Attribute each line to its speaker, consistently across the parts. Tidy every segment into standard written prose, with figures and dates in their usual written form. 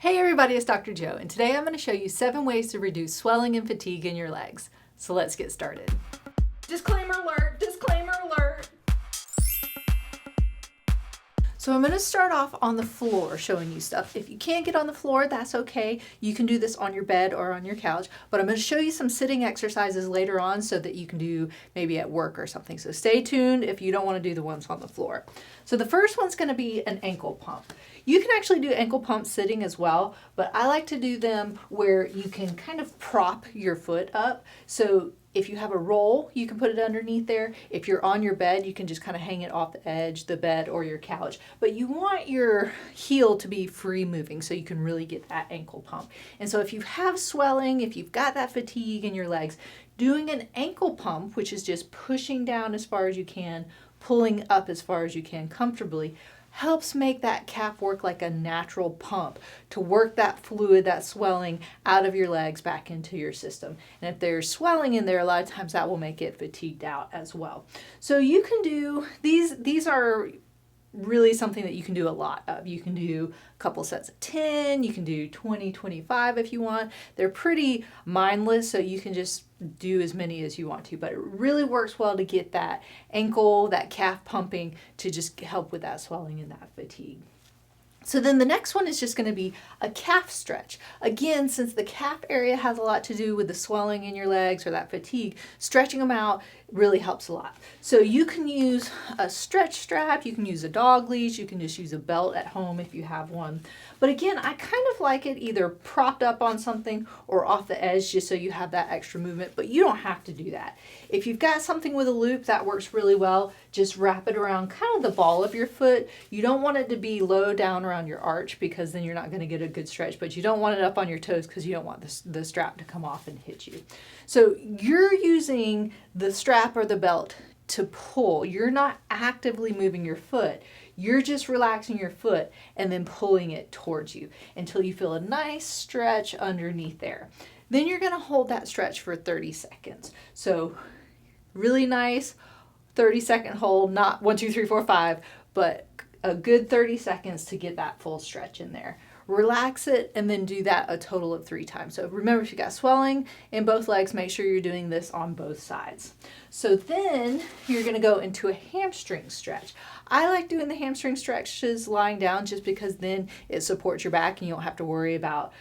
Speaker 1: Hey everybody, it's Dr. Joe, and today I'm going to show you 7 ways to reduce swelling and fatigue in your legs. So let's get started. Disclaimer alert, disclaimer alert. So I'm going to start off on the floor showing you stuff. If you can't get on the floor, that's okay. You can do this on your bed or on your couch, but I'm going to show you some sitting exercises later on so that you can do maybe at work or something. So stay tuned if you don't want to do the ones on the floor. So the first one's going to be an ankle pump. You can actually do ankle pumps sitting as well, but I like to do them where you can kind of prop your foot up. So if you have a roll, you can put it underneath there. If you're on your bed, you can just kind of hang it off the edge, the bed or your couch. But you want your heel to be free moving so you can really get that ankle pump. And so if you have swelling, if you've got that fatigue in your legs, doing an ankle pump, which is just pushing down as far as you can, pulling up as far as you can comfortably, helps make that calf work like a natural pump to work that fluid, that swelling out of your legs back into your system. And if there's swelling in there, a lot of times that will make it fatigued out as well. So you can do, these are really something that you can do a lot of. You can do a couple sets of 10, you can do 20, 25 if you want. They're pretty mindless, so you can just do as many as you want to, but it really works well to get that ankle, that calf pumping to just help with that swelling and that fatigue. So then the next one is just going to be a calf stretch. Again, since the calf area has a lot to do with the swelling in your legs or that fatigue, stretching them out really helps a lot. So you can use a stretch strap, you can use a dog leash, you can just use a belt at home if you have one. But again, I kind of like it either propped up on something or off the edge just so you have that extra movement, but you don't have to do that. If you've got something with a loop, that works really well. Just wrap it around kind of the ball of your foot. You don't want it to be low down around your arch because then you're not going to get a good stretch, but you don't want it up on your toes because you don't want the strap to come off and hit you. So you're using the strap or the belt to pull. You're not actively moving your foot. You're just relaxing your foot and then pulling it towards you until you feel a nice stretch underneath there. Then you're going to hold that stretch for 30 seconds. So really nice 30-second hold, not 1, 2, 3, 4, 5, but a good 30 seconds to get that full stretch in there. Relax it and then do that a total of 3 times. So remember, if you got swelling in both legs, make sure you're doing this on both sides. So then you're going to go into a hamstring stretch. I like doing the hamstring stretches lying down just because then it supports your back and you don't have to worry about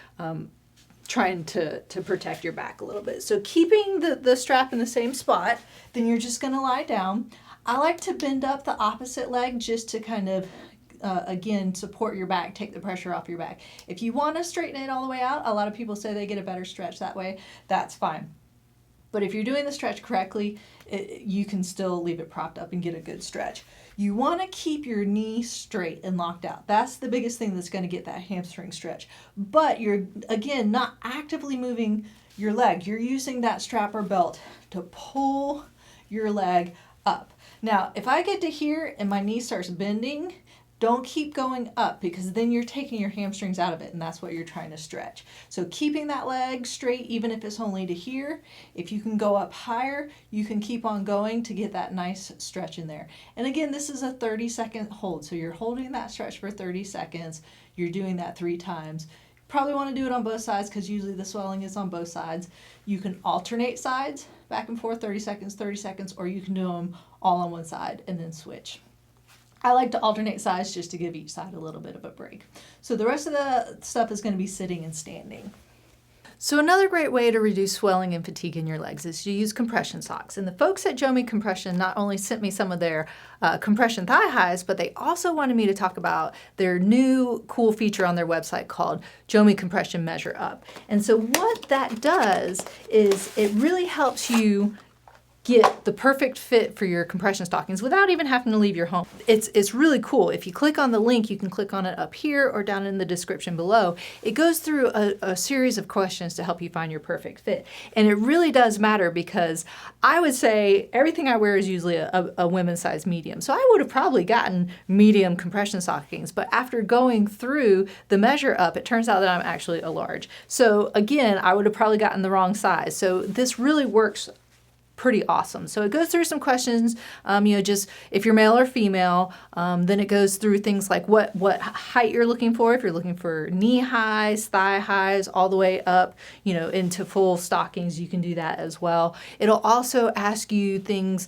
Speaker 1: trying to protect your back a little bit. So keeping the strap in the same spot, then you're just going to lie down. I like to bend up the opposite leg just to kind of again, support your back, take the pressure off your back. If you want to straighten it all the way out, a lot of people say they get a better stretch that way. That's fine. But if you're doing the stretch correctly, you can still leave it propped up and get a good stretch. You want to keep your knee straight and locked out. That's the biggest thing that's going to get that hamstring stretch. But you're, again, not actively moving your leg. You're using that strap or belt to pull your leg up. Now, if I get to here and my knee starts bending, don't keep going up because then you're taking your hamstrings out of it and that's what you're trying to stretch. So keeping that leg straight, even if it's only to here, if you can go up higher, you can keep on going to get that nice stretch in there. And again, this is a 30-second hold. So you're holding that stretch for 30 seconds. You're doing that 3 times. Probably want to do it on both sides because usually the swelling is on both sides. You can alternate sides, back and forth, 30 seconds, or you can do them all on one side and then switch. I like to alternate sides just to give each side a little bit of a break. So the rest of the stuff is going to be sitting and standing. So another great way to reduce swelling and fatigue in your legs is to use compression socks. And the folks at JOMI Compression not only sent me some of their compression thigh highs, but they also wanted me to talk about their new cool feature on their website called JOMI Compression Measure Up. And so what that does is it really helps you get the perfect fit for your compression stockings without even having to leave your home. It's really cool. If you click on the link, you can click on it up here or down in the description below. It goes through a series of questions to help you find your perfect fit. And it really does matter because I would say everything I wear is usually a women's size medium. So I would have probably gotten medium compression stockings, but after going through the measure up, it turns out that I'm actually a large. So again, I would have probably gotten the wrong size. So this really works pretty awesome. So it goes through some questions, just if you're male or female, then it goes through things like what height you're looking for, if you're looking for knee highs, thigh highs, all the way up, into full stockings, you can do that as well. It'll also ask you things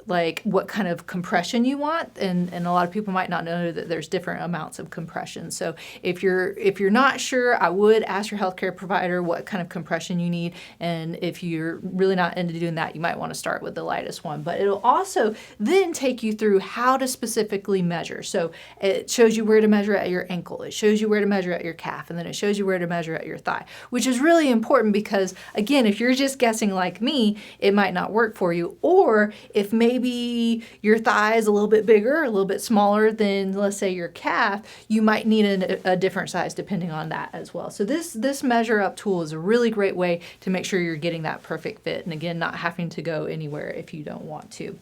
Speaker 1: like what kind of compression you want, and a lot of people might not know that there's different amounts of compression. So if you're not sure, I would ask your healthcare provider what kind of compression you need, and if you're really not into doing that, you might want to start with the lightest one. But it'll also then take you through how to specifically measure. So it shows you where to measure at your ankle, it shows you where to measure at your calf, and then it shows you where to measure at your thigh, which is really important because, again, if you're just guessing like me, it might not work for you. Or if maybe your thigh is a little bit bigger, a little bit smaller than, let's say, your calf, you might need a different size depending on that as well. So this measure up tool is a really great way to make sure you're getting that perfect fit, and again, not having to go anywhere if you don't want to.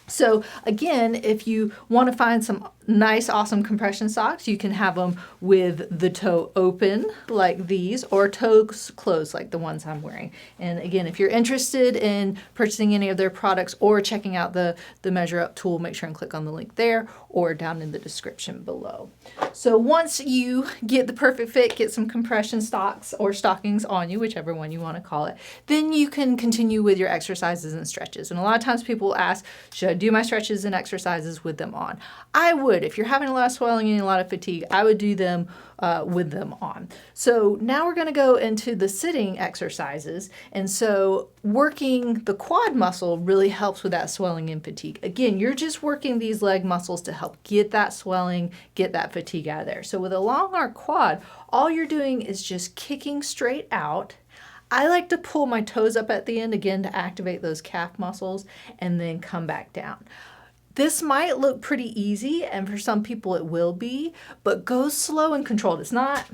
Speaker 1: So again, if you want to find some nice, awesome compression socks, you can have them with the toe open like these, or toes closed like the ones I'm wearing. And again, if you're interested in purchasing any of their products or checking out the measure up tool, make sure and click on the link there or down in the description below. So once you get the perfect fit, get some compression socks or stockings on you, whichever one you want to call it, then you can continue with your exercises and stretches. And a lot of times people will ask, should I do my stretches and exercises with them on? I would. If you're having a lot of swelling and a lot of fatigue, I would do them with them on. So now we're going to go into the sitting exercises. And so working the quad muscle really helps with that swelling and fatigue. Again, you're just working these leg muscles to help get that swelling, get that fatigue out of there. So with a long arc quad, all you're doing is just kicking straight out. I like to pull my toes up at the end again to activate those calf muscles and then come back down. This might look pretty easy, and for some people it will be, but go slow and controlled. It's not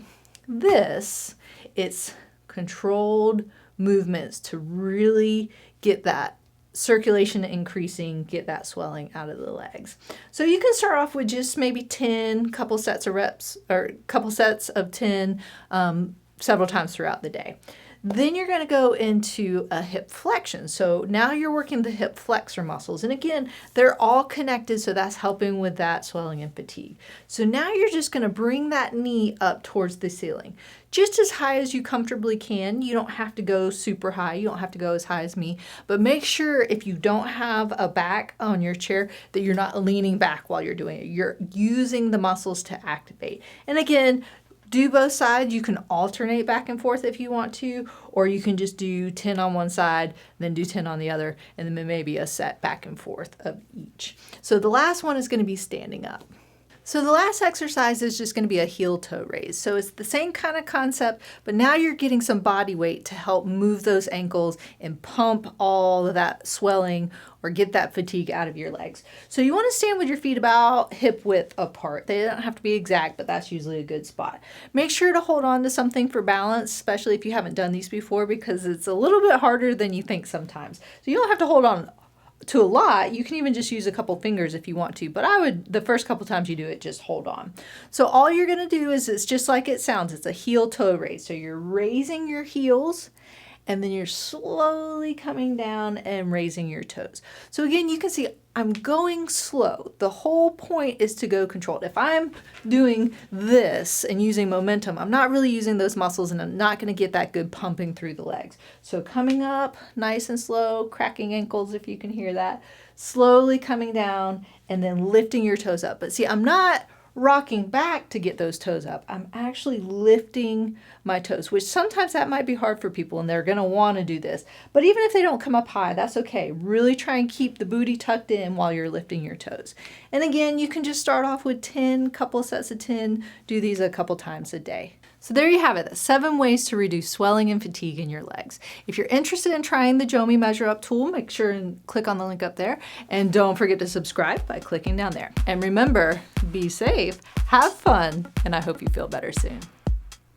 Speaker 1: this, it's controlled movements to really get that circulation increasing, get that swelling out of the legs. So you can start off with just maybe 10, couple sets of reps, or couple sets of 10 several times throughout the day. Then you're going to go into a hip flexion. So now you're working the hip flexor muscles. And again, they're all connected, so that's helping with that swelling and fatigue. So now you're just going to bring that knee up towards the ceiling, just as high as you comfortably can. You don't have to go super high. You don't have to go as high as me. But make sure if you don't have a back on your chair that you're not leaning back while you're doing it. You're using the muscles to activate. And again, do both sides. You can alternate back and forth if you want to, or you can just do 10 on one side, then do 10 on the other, and then maybe a set back and forth of each. So the last one is going to be standing up. So the last exercise is just going to be a heel toe raise. So it's the same kind of concept, but now you're getting some body weight to help move those ankles and pump all of that swelling or get that fatigue out of your legs. So you want to stand with your feet about hip width apart. They don't have to be exact, but that's usually a good spot. Make sure to hold on to something for balance, especially if you haven't done these before, because it's a little bit harder than you think sometimes. So you don't have to hold on to a lot. You can even just use a couple fingers if you want to, but I would, the first couple times you do it, just hold on. So all you're going to do is, it's just like it sounds, it's a heel toe raise. So you're raising your heels and then you're slowly coming down and raising your toes. So again, you can see I'm going slow. The whole point is to go controlled. If I'm doing this and using momentum, I'm not really using those muscles and I'm not going to get that good pumping through the legs. So coming up nice and slow, cracking ankles if you can hear that, slowly coming down and then lifting your toes up. But see, I'm not rocking back to get those toes up. I'm actually lifting my toes, which sometimes that might be hard for people and they're going to want to do this. But even if they don't come up high, that's okay. Really try and keep the booty tucked in while you're lifting your toes. And again, you can just start off with 10, couple sets of 10, do these a couple times a day. So there you have it, 7 ways to reduce swelling and fatigue in your legs. If you're interested in trying the JOMI Measure Up tool, make sure and click on the link up there. And don't forget to subscribe by clicking down there. And remember, be safe, have fun, and I hope you feel better soon.